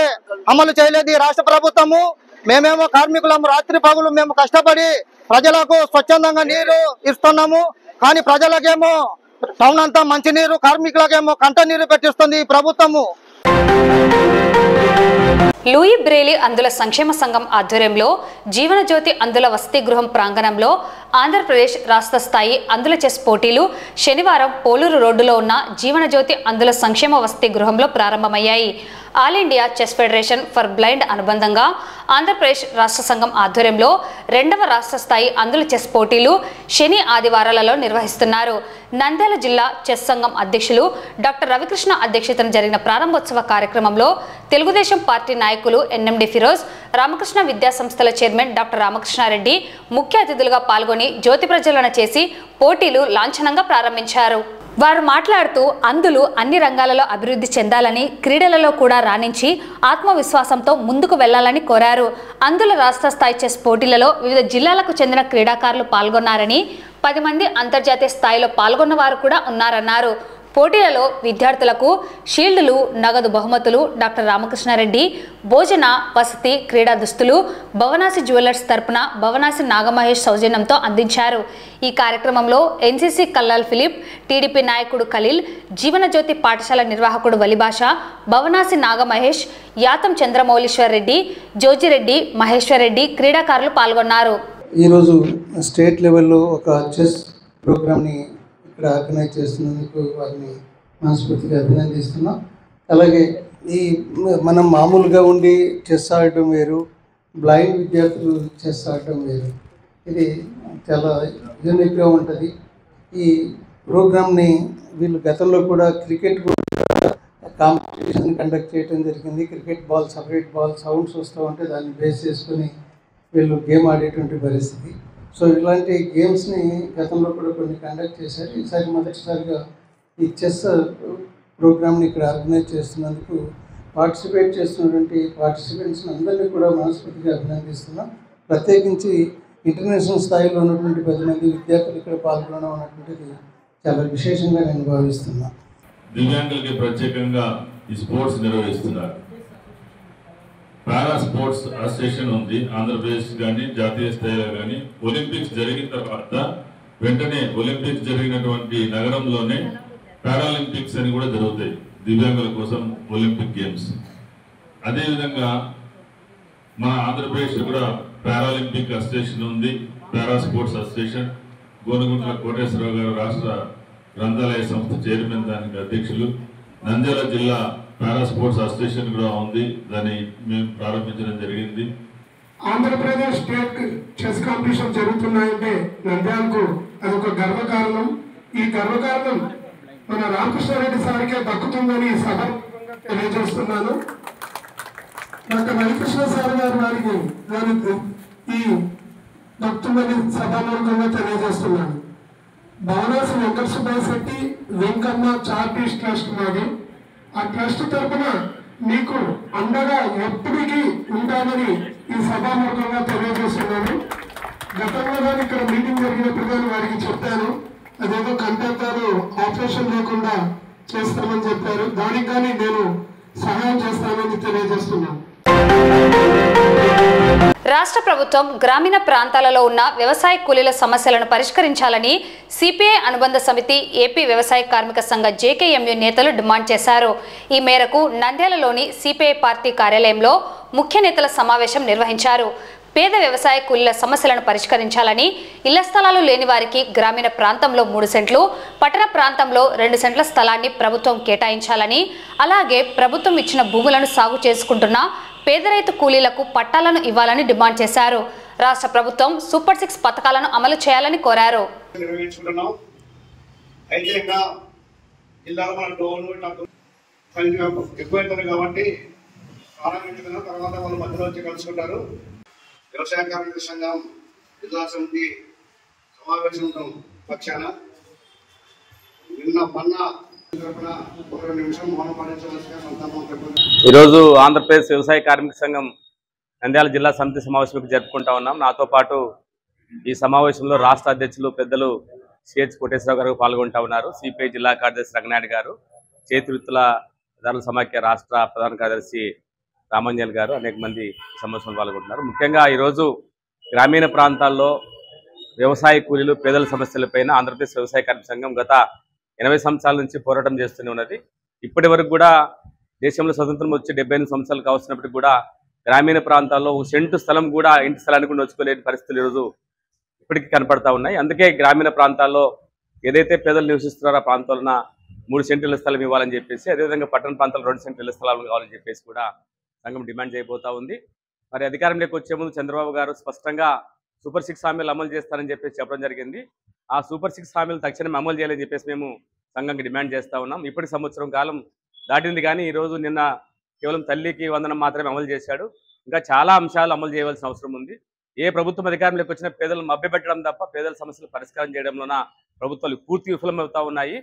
అమలు చేయలేదు ఈ రాష్ట్ర ప్రభుత్వము. మేమేమో కార్మికులము రాత్రి పగులు మేము కష్టపడి ప్రజలకు స్వచ్ఛందంగా నీరు ఇస్తున్నాము, కానీ ప్రజలకేమో టౌన్ అంతా మంచినీరు, కార్మికులకేమో కంట నీరు పెట్టిస్తుంది ఈ ప్రభుత్వము. లూయి బ్రేలీ అందుల సంక్షేమ సంఘం ఆధ్వర్యంలో జీవనజ్యోతి అందుల వసతి గృహం ప్రాంగణంలో ఆంధ్రప్రదేశ్ రాష్ట్ర స్థాయి అందుల చెస్ పోటీలు శనివారం పోలూరు రోడ్డులో ఉన్న జీవనజ్యోతి అందుల సంక్షేమ వసతి గృహంలో ప్రారంభమయ్యాయి. All India chess federation for blind అనుబంధంగా ఆంధ్రప్రదేశ్ రాష్ట్ర సంఘం ఆధ్వర్యంలో 2వ రాష్ట్ర స్థాయి అందుల చెస్ పోటీలు శని ఆదివారాలలో నిర్వహిస్తున్నారు. నంద్యాల జిల్లా చెస్ సంఘం అధ్యక్షులు డాక్టర్ రవికృష్ణ అధ్యక్షతన జరిగిన ప్రారంభోత్సవ కార్యక్రమంలో తెలుగుదేశం పార్టీ నాయకులు ఎన్ఎండి ఫిరోజ్, రామకృష్ణ విద్యా సంస్థల చైర్మన్ డాక్టర్ రామకృష్ణారెడ్డి ముఖ్య అతిథులుగా పాల్గొని జ్యోతి ప్రజ్వలన చేసి పోటీలు లాంఛనంగా ప్రారంభించారు. వారు మాట్లాడుతూ అందులు అన్ని రంగాలలో అభివృద్ధి చెందాలని, క్రీడలలో కూడా రాణించి ఆత్మవిశ్వాసంతో ముందుకు వెళ్లాలని కోరారు. అందుల రాష్ట్ర స్థాయి చెస్ పోటీలలో వివిధ జిల్లాలకు చెందిన క్రీడాకారులు పాల్గొన్నారని, 10 మంది అంతర్జాతీయ స్థాయిలో పాల్గొన్న వారు కూడా ఉన్నారన్నారు. పోటీలలో విద్యార్థులకు షీల్డ్లు, నగదు బహుమతులు డాక్టర్ రామకృష్ణారెడ్డి భోజన, వసతి, క్రీడా దుస్తులు భవనాసి జ్యువెలర్స్ తరపున భవనాసి నాగమహేష్ సౌజన్యంతో అందించారు. ఈ కార్యక్రమంలో ఎన్సీసీ కల్లాల్ ఫిలిప్, టీడీపీ నాయకుడు ఖలీల్, జీవనజ్యోతి పాఠశాల నిర్వాహకుడు వలిభాష, భవనాసి నాగమహేష్, యాతం చంద్రమౌళీశ్వర్ రెడ్డి, జోజిరెడ్డి, మహేశ్వర్ రెడ్డి క్రీడాకారులు పాల్గొన్నారు. ఈరోజు స్టేట్ లెవెల్లో ఒక చెస్ ప్రోగ్రామ్ని ఇక్కడ ఆర్గనైజ్ చేస్తున్నందుకు వారిని మనస్ఫూర్తిగా అభినందిస్తున్నాం. అలాగే ఈ మనం మామూలుగా ఉండి చెస్ ఆడటం వేరు, బ్లైండ్ విద్యార్థులు చెస్ ఆడటం వేరు. ఇది చాలా యూనిక్గా ఉంటుంది. ఈ ప్రోగ్రామ్ని వీళ్ళు గతంలో కూడా క్రికెట్ కాంపిటీషన్ కండక్ట్ చేయడం జరిగింది. Cricket ball, separate ball sounds వస్తూ ఉంటే దాన్ని బేస్ చేసుకొని వీళ్ళు గేమ్ ఆడేటువంటి పరిస్థితి. సో ఇలాంటి గేమ్స్ని గతంలో కూడా కొన్ని కండక్ట్ చేశారు. ఈసారి మొదటిసారిగా ఈ చెస్ ప్రోగ్రామ్ని ఇక్కడ ఆర్గనైజ్ చేస్తున్నందుకు పార్టిసిపేట్ చేస్తున్నటువంటి పార్టిసిపెంట్స్ని అందరినీ కూడా మనస్ఫూర్తిగా అభినందిస్తున్నాం. ప్రత్యేకించి ఇంటర్నేషనల్ స్థాయిలో ఉన్నటువంటి 10 మంది విద్యార్థులు ఇక్కడ పాల్గొనడం అన్నటువంటిది చాలా విశేషంగా నేను భావిస్తున్నాను. దివ్యాంగులకి ప్రత్యేకంగా ఈ స్పోర్ట్స్ నిర్వహిస్తున్నారు. పారా స్పోర్ట్స్ అసోసియేషన్ ఉంది ఆంధ్రప్రదేశ్ కానీ జాతీయ స్థాయిలో కానీ. ఒలింపిక్స్ జరిగిన తర్వాత వెంటనే ఒలింపిక్స్ జరిగినటువంటి నగరంలోనే పారాలింపిక్స్ అని కూడా జరుగుతాయి, దివ్యాంగుల కోసం ఒలింపిక్ గేమ్స్. అదేవిధంగా మన ఆంధ్రప్రదేశ్ కూడా పారాలింపిక్ అసోసియేషన్ ఉంది, పారా స్పోర్ట్స్ అసోసియేషన్. గోనగుంట్ల కోటేశ్వరరావు గారు రాష్ట్ర గ్రంథాలయ సంస్థ చైర్మన్, దానికి అధ్యక్షులు. నంద్యాల జిల్లా పారా స్పోర్ట్స్ అసోసియేషన్ కూడా ఉంది, దాన్ని మేము ప్రారంభించడం జరిగింది. ఆంధ్రప్రదేశ్ స్టేట్ చెస్ కాంపిటీషన్ జరుగుతున్నాయంటే నంద్యాలకు అదొక గర్వకారణం. ఈ గర్వకారణం మన రామకృష్ణారెడ్డి సార్కే దక్కుతుందని సభ తెలియజేస్తున్నాను. డాక్టర్ రవికృష్ణ సార్ గారు వారికి ఈ దక్కుతుందని సభాముఖంగా తెలియజేస్తున్నాను. భవనాసి వెంకట సుబ్బాయి శెట్టి వెంకమ్మ చారిటీస్ ట్రస్ట్ మాది. ఆ ట్రస్ట్ తరఫున మీకు అండగా ఎప్పటికీ ఉంటామని ఈ సభాముఖంగా తెలియజేస్తున్నాను. గతంలో కానీ ఇక్కడ మీటింగ్ జరిగినప్పుడు కానీ వారికి చెప్పాను, అదేదో కంటెంటారు ఆపరేషన్ లేకుండా చేస్తామని చెప్పారు. దానికి కానీ నేను సహాయం చేస్తానని తెలియజేస్తున్నాను. రాష్ట్ర ప్రభుత్వం గ్రామీణ ప్రాంతాలలో ఉన్న వ్యవసాయ కూలీల సమస్యలను పరిష్కరించాలని సిపిఐ అనుబంధ సమితి, ఏపీ వ్యవసాయ కార్మిక సంఘ జేకేఎంయు నేతలు డిమాండ్ చేశారు. ఈ మేరకు నంద్యాలలోని సిపిఐ పార్టీ కార్యాలయంలో ముఖ్య నేతల సమావేశం నిర్వహించారు. పేద వ్యవసాయ కూలీల సమస్యలను పరిష్కరించాలని, ఇళ్ల స్థలాలు లేని వారికి గ్రామీణ ప్రాంతంలో 3 సెంట్లు, పట్టణ ప్రాంతంలో 2 సెంట్ల స్థలాన్ని ప్రభుత్వం కేటాయించాలని, అలాగే ప్రభుత్వం ఇచ్చిన భూములను సాగు చేసుకుంటున్న పేద రైతు కూలీలకు పట్టాలను ఇవ్వాలని డిమాండ్ చేశారు. రాష్ట్ర ప్రభుత్వం సూపర్ 6 పథకాలను అమలు చేయాలని కోరారు. నిర్వహించుకుంటున్నాం. అయితే ఇంకా జిల్లాలో మన టోలు సంఖ్య ఎక్కువైతుంది కాబట్టి ప్రారంభించుకున్న తర్వాత వాళ్ళు మధ్యలో వచ్చి కలుసుకుంటారు. వ్యవసాయ కార్మిక సంఘం జిల్లా సమితి సమావేశం పక్షాన నిన్న మొన్న ఒక నిమిషం మౌనం పాటించవలసిన సందర్భం. ఈరోజు ఆంధ్రప్రదేశ్ వ్యవసాయ కార్మిక సంఘం నంద్యాల జిల్లా సమితి సమావేశం జరుపుకుంటా ఉన్నాం. నాతో పాటు ఈ సమావేశంలో రాష్ట్ర అధ్యక్షులు పెద్దలు సిహెచ్ కోటేశ్వరరావు గారు పాల్గొంటా ఉన్నారు. సిపిఐ జిల్లా కార్యదర్శి రంగనాయుడు గారు, చేతి వృత్తుల దారుల సమాఖ్య రాష్ట్ర ప్రధాన కార్యదర్శి రామంజల్ గారు, అనేక మంది సమావేశంలో పాల్గొంటున్నారు. ముఖ్యంగా ఈరోజు గ్రామీణ ప్రాంతాల్లో వ్యవసాయ కూలీలు పేదల సమస్యలపైన ఆంధ్రప్రదేశ్ వ్యవసాయ కార్మిక సంఘం గత 80 సంవత్సరాల నుంచి పోరాటం చేస్తూనే ఉన్నది. ఇప్పటి వరకు కూడా దేశంలో స్వతంత్రం వచ్చి 78 సంవత్సరాలు కావచ్చినప్పటికీ కూడా గ్రామీణ ప్రాంతాల్లో ఒక సెంటు స్థలం కూడా ఇంటి స్థలానికి కూడా నోచుకోలేని పరిస్థితులు ఈరోజు ఇప్పటికీ కనపడతా ఉన్నాయి. అందుకే గ్రామీణ ప్రాంతాల్లో ఏదైతే పేదలు నివసిస్తున్నారో ఆ ప్రాంతాల్లో 3 సెంట్ల స్థలం ఇవ్వాలని చెప్పేసి, అదేవిధంగా పట్టణ ప్రాంతాల్లో 2 సెంట్ల స్థలాలు కావాలని చెప్పేసి కూడా సంఘం డిమాండ్ చేయబోతా ఉంది. మరి అధికారంలోకి వచ్చే ముందు చంద్రబాబు గారు స్పష్టంగా సూపర్ 6 హామీలు అమలు చేస్తారని చెప్పేసి చెప్పడం జరిగింది. ఆ సూపర్ 6 హామీలు తక్షణమే అమలు చేయాలని చెప్పేసి మేము సంఘంకి డిమాండ్ చేస్తూ ఉన్నాం. ఇప్పటి సంవత్సరం కాలం దాటింది కానీ ఈరోజు నిన్న కేవలం తల్లికి వందనం మాత్రమే అమలు చేశాడు. ఇంకా చాలా అంశాలు అమలు చేయవలసిన అవసరం ఉంది. ఏ ప్రభుత్వం అధికారంలోకి వచ్చినా పేదలను మభ్యపెట్టడం తప్ప పేదల సమస్యలు పరిష్కారం చేయడంలోన ప్రభుత్వాలు పూర్తి విఫలమవుతా ఉన్నాయి.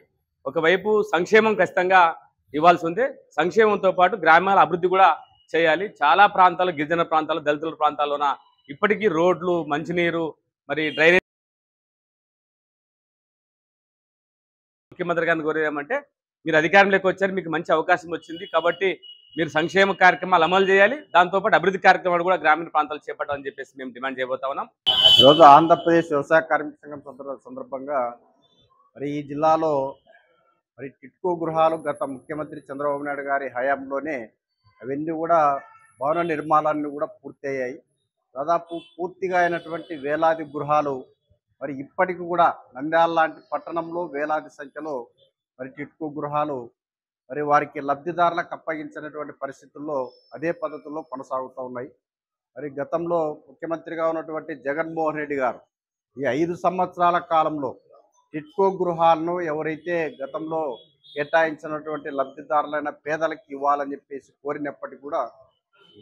ఒకవైపు సంక్షేమం ఖచ్చితంగా ఇవ్వాల్సి ఉంది, సంక్షేమంతో పాటు గ్రామాల అభివృద్ధి కూడా చేయాలి. చాలా ప్రాంతాలు, గిరిజన ప్రాంతాలు, దళితుల ప్రాంతాల్లోన ఇప్పటికీ రోడ్లు, మంచినీరు, మరి డ్రైనేజ్. ముఖ్యమంత్రి గారిని కోరేమంటే, మీరు అధికారంలోకి వచ్చారు, మీకు మంచి అవకాశం వచ్చింది కాబట్టి మీరు సంక్షేమ కార్యక్రమాలు అమలు చేయాలి, దాంతోపాటు అభివృద్ధి కార్యక్రమాలు కూడా గ్రామీణ ప్రాంతాలు చేపట్టాలని చెప్పేసి మేము డిమాండ్ చేయబోతా ఉన్నాం. ఈరోజు ఆంధ్రప్రదేశ్ వ్యవసాయ కార్మిక సంఘం సందర్భంగా మరి ఈ జిల్లాలో మరి టిట్కో గృహాలు గత ముఖ్యమంత్రి చంద్రబాబు నాయుడు గారి హయాంలోనే అవన్నీ కూడా భవన నిర్మాణాన్ని కూడా పూర్తయ్యాయి. దాదాపు పూర్తిగా అయినటువంటి వేలాది గృహాలు మరి ఇప్పటికి కూడా నంద్యాల లాంటి పట్టణంలో వేలాది సంఖ్యలో మరి టిట్కో గృహాలు మరి వారికి లబ్ధిదారులకు అప్పగించినటువంటి పరిస్థితుల్లో అదే పద్ధతుల్లో కొనసాగుతూ ఉన్నాయి. మరి గతంలో ముఖ్యమంత్రిగా ఉన్నటువంటి జగన్మోహన్ రెడ్డి గారు ఈ 5 సంవత్సరాల కాలంలో టిట్కో గృహాలను ఎవరైతే గతంలో కేటాయించినటువంటి లబ్ధిదారులైన పేదలకు ఇవ్వాలని చెప్పేసి కోరినప్పటికీ కూడా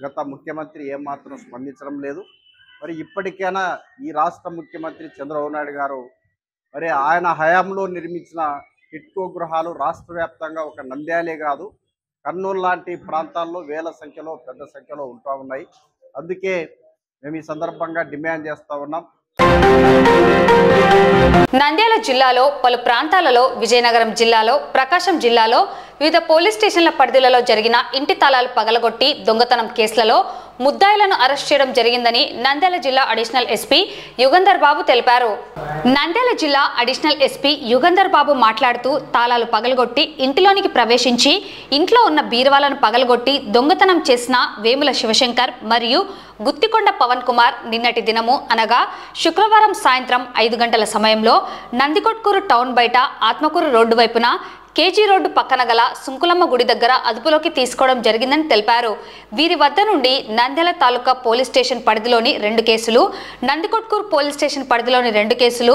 గత ముఖ్యమంత్రి ఏమాత్రం స్పందించడం లేదు. మరి ఇప్పటికైనా ఈ రాష్ట్ర ముఖ్యమంత్రి చంద్రబాబు నాయుడు గారు మరి ఆయన హయాంలో నిర్మించిన టిట్కో గృహాలు రాష్ట్ర వ్యాప్తంగా ఒక నంద్యాలే కాదు, కర్నూలు లాంటి ప్రాంతాల్లో వేల సంఖ్యలో, పెద్ద సంఖ్యలో ఉంటూ ఉన్నాయి. అందుకే మేము ఈ సందర్భంగా డిమాండ్ చేస్తూ ఉన్నాం. నంద్యాల జిల్లాలో పలు ప్రాంతాలలో, విజయనగరం జిల్లాలో, ప్రకాశం జిల్లాలో వివిధ పోలీస్ స్టేషన్ల పరిధిలలో జరిగిన ఇంటి తాళాలు పగలగొట్టి దొంగతనం కేసులలో ముద్దాయిలను అరెస్ట్ చేయడం జరిగిందని నంద్యాల జిల్లా అడిషనల్ ఎస్పీ యుగంధర్ బాబు తెలిపారు. నంద్యాల జిల్లా అడిషనల్ ఎస్పీ యుగంధర్ బాబు మాట్లాడుతూ, తాళాలు పగలగొట్టి ఇంటిలోనికి ప్రవేశించి ఇంట్లో ఉన్న బీరువాలను పగలగొట్టి దొంగతనం చేసిన వేముల శివశంకర్ మరియు గుత్తికొండ పవన్ కుమార్ నిన్నటి దినము అనగా శుక్రవారం సాయంత్రం 5 గంటల సమయంలో నందికొట్కూరు టౌన్ బయట ఆత్మకూరు రోడ్డు వైపున కేజీ రోడ్డు పక్కన గల సుంకులమ్మ గుడి దగ్గర అదుపులోకి తీసుకోవడం జరిగిందని తెలిపారు. వీరి వద్ద నుండి నంద్యాల తాలూకా పోలీస్ స్టేషన్ పరిధిలోని 2 కేసులు, నందికొట్కూరు పోలీస్ స్టేషన్ పరిధిలోని 2 కేసులు,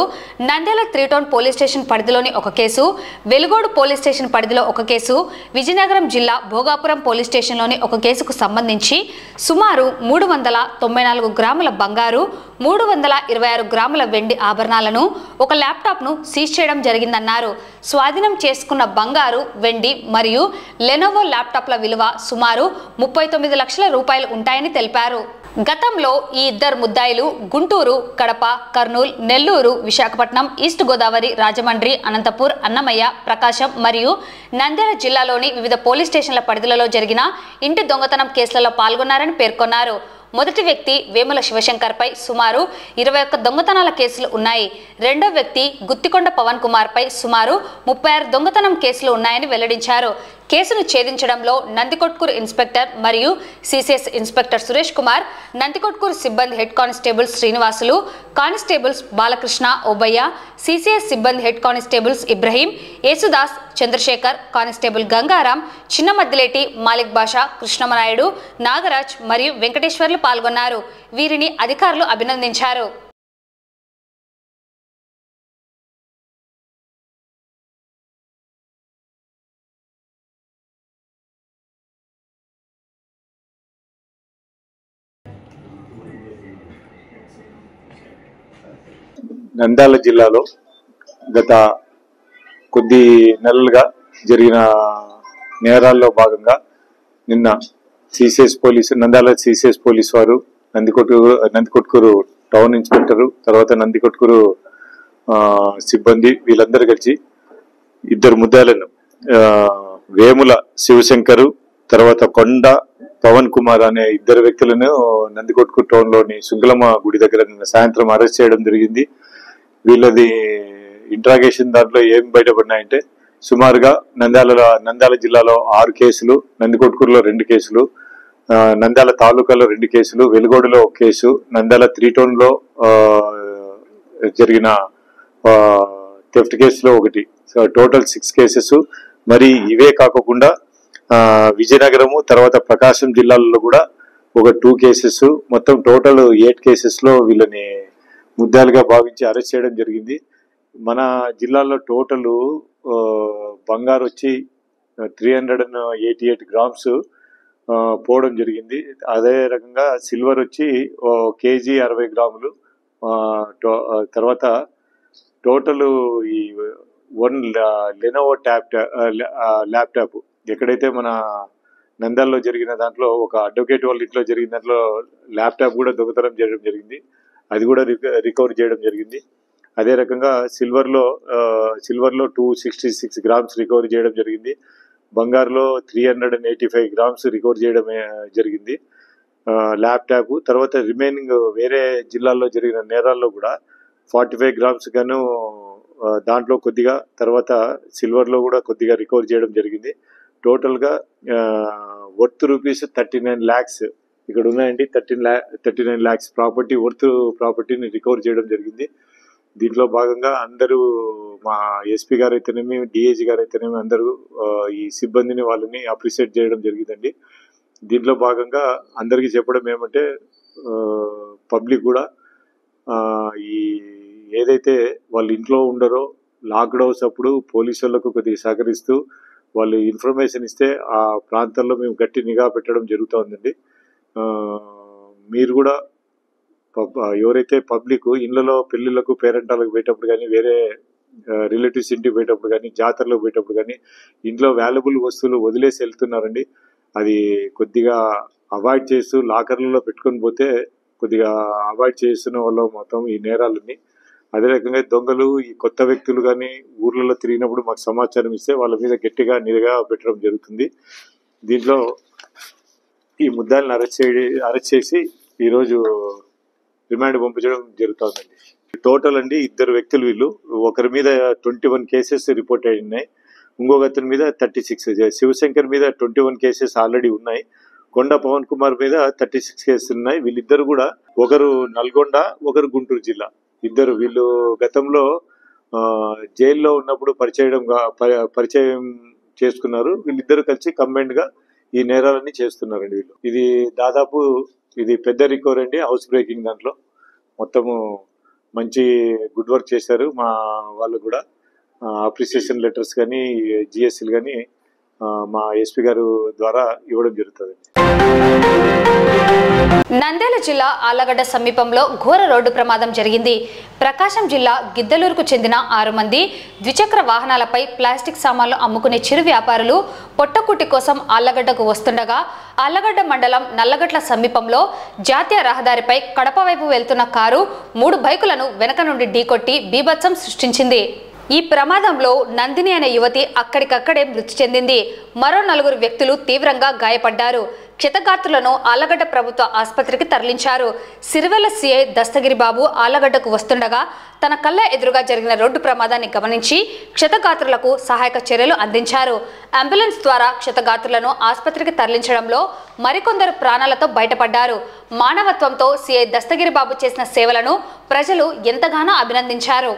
నంద్యాల 3 టౌన్ పోలీస్ స్టేషన్ పరిధిలోని 1 కేసు, వెలుగోడు పోలీస్ స్టేషన్ పరిధిలో 1 కేసు, విజయనగరం జిల్లా భోగాపురం పోలీస్ స్టేషన్లోని 1 కేసుకు సంబంధించి సుమారు 394 గ్రాముల బంగారు, 326 గ్రాముల వెండి ఆభరణాలను, 1 ల్యాప్టాప్ను సీజ్ చేయడం జరిగిందన్నారు. స్వాధీనం చేసుకున్న బంగారు, వెండి మరియు లెనోవో ల్యాప్టాప్ల విలువ సుమారు 39 లక్షల రూపాయలు ఉంటాయని తెలిపారు. గతంలో ఈ 2 ముద్దాయిలు గుంటూరు, కడప, కర్నూలు, నెల్లూరు, విశాఖపట్నం, ఈస్ట్ గోదావరి, రాజమండ్రి, అనంతపూర్, అన్నమయ్య, ప్రకాశం మరియు నంద్యాల జిల్లాలోని వివిధ పోలీస్ స్టేషన్ల పరిధిలో జరిగిన ఇంటి దొంగతనం కేసులలో పాల్గొన్నారని పేర్కొన్నారు. మొదటి వ్యక్తి వేముల శివశంకర్ పై సుమారు 21 దొంగతనాల కేసులు ఉన్నాయి. రెండో వ్యక్తి గుత్తికొండ పవన్ కుమార్ పై సుమారు 36 దొంగతనం కేసులు ఉన్నాయని వెల్లడించారు. కేసును ఛేదించడంలో నందికొట్కూరు ఇన్స్పెక్టర్ మరియు సిసిఎస్ ఇన్స్పెక్టర్ సురేష్ కుమార్, నందికొట్కూరు సిబ్బంది head constables Srinivasulu, constables Balakrishna, Obaiah, CCS సిబ్బంది head constables Ibrahim, Yesudas, Chandrasekhar, constable Gangaram, Chinnamaddileti, Malik Basha, Krishnama Naidu, Nagaraj మరియు వెంకటేశ్వర్లు పాల్గొన్నారు. వీరిని అధికారులు అభినందించారు. నంద్యాల జిల్లాలో గత కొద్ది నెలలుగా జరిగిన నేరాల్లో భాగంగా నిన్న నంద్యాల సిసిఎస్ పోలీసు వారు నందికొట్కూరు టౌన్ ఇన్స్పెక్టరు, తర్వాత నందికొట్కూరు సిబ్బంది వీళ్ళందరూ కలిసి 2 ముద్దాయిలను వేముల శివశంకరు, తర్వాత కొండ పవన్ కుమార్ అనే 2 వ్యక్తులను నందికొట్కూరు టౌన్ లోని శుంకులమ్మ గుడి దగ్గర నిన్న సాయంత్రం అరెస్ట్ చేయడం జరిగింది. వీళ్ళది ఇంట్రాగేషన్ దాంట్లో ఏం బయటపడినాయంటే సుమారుగా నంద్యాల జిల్లాలో 6 కేసులు, నందికొట్కూరులో 2 కేసులు, నంద్యాల తాలూకాలో 2 కేసులు, వెలుగోడులో 1 కేసు, నంద్యాల 3 టౌన్ లో జరిగిన థెఫ్ట్ కేసులో 1. So total 6 cases. మరి ఇవే కాకుండా విజయనగరము తర్వాత ప్రకాశం జిల్లాలలో కూడా ఒక 2 కేసెస్, మొత్తం టోటల్ 8 కేసెస్ లో వీళ్ళని ముద్దాలుగా భావించి అరెస్ట్ చేయడం జరిగింది. మన జిల్లాలో టోటల్ బంగారు వచ్చి 388 గ్రామ్స్ పోవడం జరిగింది. అదే రకంగా సిల్వర్ వచ్చి కేజీ 60 గ్రాములు. తర్వాత టోటల్ ఈ 1 లెనోవో ల్యాప్టాప్ ఎక్కడైతే మన నంద్యాలలో జరిగిన దాంట్లో ఒక అడ్వకేట్ వాళ్ళ ఇంట్లో జరిగిన దాంట్లో ల్యాప్టాప్ కూడా దొంగతనం చేయడం జరిగింది. అది కూడా రికవర్ చేయడం జరిగింది. అదే రకంగా సిల్వర్ లో 266 గ్రామ్స్ రికవర్ చేయడం జరిగింది. బంగారులో 385 గ్రామ్స్ రికవర్ చేయడం జరిగింది ల్యాప్టాప్. తర్వాత రిమైనింగ్ వేరే జిల్లాల్లో జరిగిన నేరాల్లో కూడా 45 గ్రామ్స్ గాను దాంట్లో కొద్దిగా, తర్వాత సిల్వర్ లో కూడా కొద్దిగా రికవర్ చేయడం జరిగింది. టోటల్ గా వర్త్ రూపీస్ 39 lakhs ఇక్కడ ఉన్నాయండి. 39 lakhs ప్రాపర్టీని రికవర్ చేయడం జరిగింది. దీంట్లో భాగంగా అందరూ మా ఎస్పీ గారు అయితేనేమి, డిఐజీ గారు అయితేనేమి అందరూ ఈ సిబ్బందిని వాళ్ళని అప్రిషియేట్ చేయడం జరిగిందండి. దీంట్లో భాగంగా అందరికీ చెప్పడం ఏమంటే పబ్లిక్ కూడా ఈ ఏదైతే వాళ్ళు ఇంట్లో ఉండరో లాక్డ్ హౌస్ అప్పుడు పోలీసు వాళ్ళకు కొద్దిగా సహకరిస్తూ వాళ్ళు ఇన్ఫర్మేషన్ ఇస్తే ఆ ప్రాంతాల్లో మేము గట్టి నిఘా పెట్టడం జరుగుతుందండి. మీరు కూడా ఎవరైతే పబ్లిక్ ఇళ్లలో పెళ్లిళ్లకు పేరెంటాలకు పోయేటప్పుడు కానీ, వేరే రిలేటివ్స్ ఇంటికి పోయేటప్పుడు కానీ, జాతరలకు పోయేటప్పుడు కానీ ఇంట్లో వాల్యుబుల్ వస్తువులు వదిలేసి వెళ్తున్నారండి. అది కొద్దిగా అవాయిడ్ చేస్తూ లాకర్లలో పెట్టుకొని పోతే కొద్దిగా అవాయిడ్ చేస్తున్న వాళ్ళు మొత్తం ఈ నేరాలని. అదే రకంగా దొంగలు ఈ కొత్త వ్యక్తులు కానీ ఊర్లలో తిరిగినప్పుడు మాకు సమాచారం ఇస్తే వాళ్ళ మీద గట్టిగా నిఘా పెట్టడం జరుగుతుంది. దీంట్లో ఈ ముద్దాయిలను అరెస్ట్ చేసి ఈరోజు రిమాండ్ పంపించడం జరుగుతుందండి. టోటల్ అండి 2 వ్యక్తులు వీళ్ళు. ఒకరి మీద 21 కేసెస్ రిపోర్ట్ అయినాయి, ఇంకొక అతని మీద 36. శివశంకర్ మీద 21 కేసెస్ ఆల్రెడీ ఉన్నాయి. కొండ పవన్ కుమార్ మీద 36 కేసులు ఉన్నాయి. వీళ్ళిద్దరు కూడా ఒకరు నల్గొండ, ఒకరు గుంటూరు జిల్లా. వీళ్ళు గతంలో జైల్లో ఉన్నప్పుడు పరిచయం చేసుకున్నారు. వీళ్ళిద్దరు కలిసి కంబైన్డ్ గా ఈ నేరాలన్నీ చేస్తున్నారండి వీళ్ళు. ఇది దాదాపు పెద్ద రికవరీ అండి. హౌస్ బ్రేకింగ్ దాంట్లో మొత్తము మంచి గుడ్ వర్క్ చేశారు. మా వాళ్ళు కూడా అప్రిసియేషన్ లెటర్స్ కానీ జిఎస్సీలు కానీ మా ఎస్పీ గారు ద్వారా ఇవ్వడం జరుగుతుంది. నంద్యాల జిల్లా ఆళ్లగడ్డ సమీపంలో ఘోర రోడ్డు ప్రమాదం జరిగింది. ప్రకాశం జిల్లా గిద్దలూరుకు చెందిన 6 మంది ద్విచక్ర వాహనాలపై ప్లాస్టిక్ సామాన్లు అమ్ముకునే చిరు వ్యాపారులు పొట్టకుట్టి కోసం ఆళ్లగడ్డకు వస్తుండగా ఆళ్లగడ్డ మండలం నల్లగట్ల సమీపంలో జాతీయ రహదారిపై కడప వైపు వెళ్తున్న కారు 3 బైకులను వెనక నుండి ఢీకొట్టి బీభత్సం సృష్టించింది. ఈ ప్రమాదంలో నందిని అనే యువతి అక్కడికక్కడే మృతి చెందింది. మరో 4 వ్యక్తులు తీవ్రంగా గాయపడ్డారు. క్షతగాత్రులను ఆళ్లగడ్డ ప్రభుత్వ ఆసుపత్రికి తరలించారు. సిరివెల్ల సిఐ దస్తగిరి బాబు ఆళ్లగడ్డకు వస్తుండగా తన కళ్ళ ఎదురుగా జరిగిన రోడ్డు ప్రమాదాన్ని గమనించి క్షతగాత్రులకు సహాయక చర్యలు అందించారు. అంబులెన్స్ ద్వారా క్షతగాత్రులను ఆసుపత్రికి తరలించడంలో మరికొందరు ప్రాణాలతో బయటపడ్డారు. మానవత్వంతో సిఐ దస్తగిరి బాబు చేసిన సేవలను ప్రజలు ఎంతగానో అభినందించారు.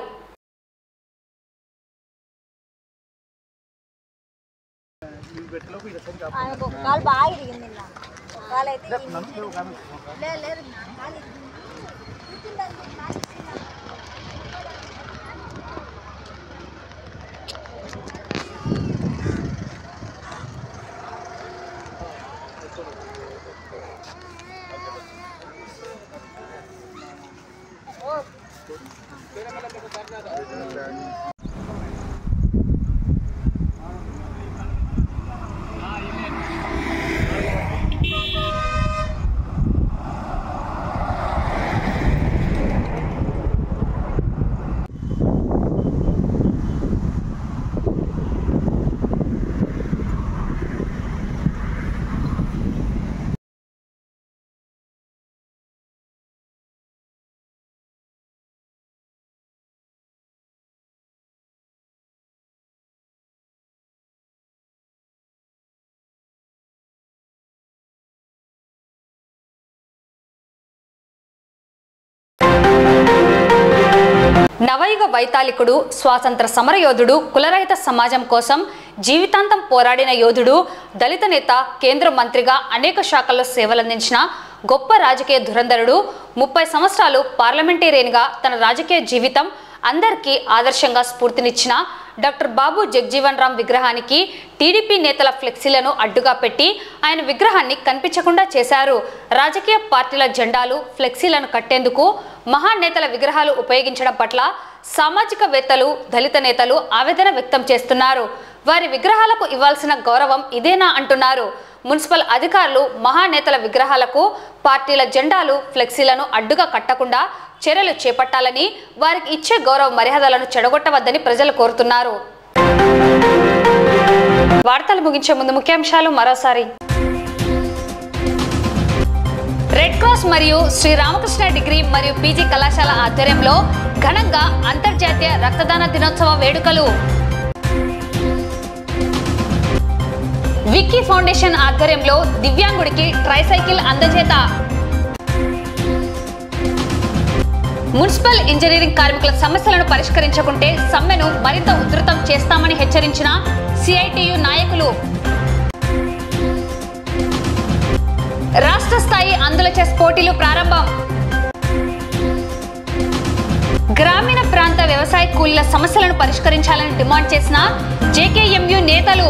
కాలు బాగా ఇరిగింది కాలైతే లేదు నవయుగ వైతాళికుడు, స్వాతంత్ర సమరయోధుడు, కులరహిత సమాజం కోసం జీవితాంతం పోరాడిన యోధుడు, దళిత నేత, కేంద్ర మంత్రిగా అనేక శాఖల్లో సేవలందించిన గొప్ప రాజకీయ ధురంధరుడు, 30 సంవత్సరాలు పార్లమెంటేరియన్గా తన రాజకీయ జీవితం అందరికీ ఆదర్శంగా స్ఫూర్తినిచ్చిన డాక్టర్ బాబు జగ్జీవన్ రామ్ విగ్రహానికి టీడీపీ నేతల ఫ్లెక్సీలను అడ్డుగా పెట్టి ఆయన విగ్రహాన్ని కనిపించకుండా చేశారు. రాజకీయ పార్టీల జెండాలు, ఫ్లెక్సీలను కట్టేందుకు మహానేతల విగ్రహాలు ఉపయోగించడం పట్ల సామాజికవేత్తలు, దళిత నేతలు ఆవేదన వ్యక్తం చేస్తున్నారు. వారి విగ్రహాలకు ఇవ్వాల్సిన గౌరవం ఇదేనా అంటున్నారు. మున్సిపల్ అధికారులు మహానేతల విగ్రహాలకు పార్టీల జెండాలు, ఫ్లెక్సీలను అడ్డుగా కట్టకుండా చర్యలు చేపట్టాలని, వారికి ఇచ్చే గౌరవ మర్యాదలను చెడగొట్టవద్దని ప్రజలు కోరుతున్నారు. వార్తలు ముగించే ముందు ముఖ్యాంశాలు మరోసారి. రెడ్ క్రాస్ మరియు శ్రీ రామకృష్ణ డిగ్రీ మరియు పీజీ కళాశాల ఆధ్వర్యంలో ఘనంగా అంతర్జాతీయ రక్తదాన దినోత్సవ వేడుకలు. విక్కీ ఫౌండేషన్ ఆధ్వర్యంలో దివ్యాంగుడికి ట్రైసైకిల్ అందజేత. మున్సిపల్ ఇంజనీరింగ్ కార్మికుల సమస్యలను పరిష్కరించకుంటే సమ్మెను మరింత ఉధృతం చేస్తామని హెచ్చరించిన సిఐటియు నాయకులు. రాష్ట్ర స్థాయి అందుల చెస్ పోటీలు ప్రారంభం. గ్రామీణ ప్రాంత వ్యవసాయ కూలీల సమస్యలను పరిష్కరించాలని డిమాండ్ చేసిన జేకేఎంయు నేతలు.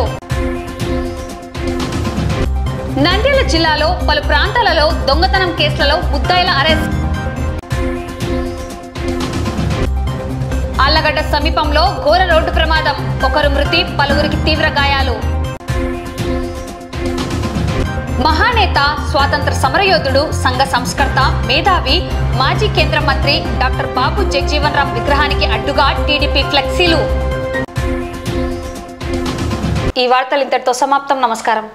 నంద్యాల జిల్లాలో పలు ప్రాంతాలలో దొంగతనం కేసులలో ముద్దాయిల అరెస్ట్. ఆళ్లగడ్డ సమీపంలో ఘోర రోడ్డు ప్రమాదం, ఒకరు మృతి, పలువురికి తీవ్ర గాయాలు. మహానేత, స్వాతంత్ర సమరయోధుడు, సంఘ సంస్కర్త, మేధావి, మాజీ కేంద్ర మంత్రి డాక్టర్ బాబు జగ్జీవన్ రామ్ విగ్రహానికి అడ్డుగా టీడీపీ ఫ్లెక్సీలు. ఈ వార్తలు ఇంతటితో సమాప్తం. నమస్కారం.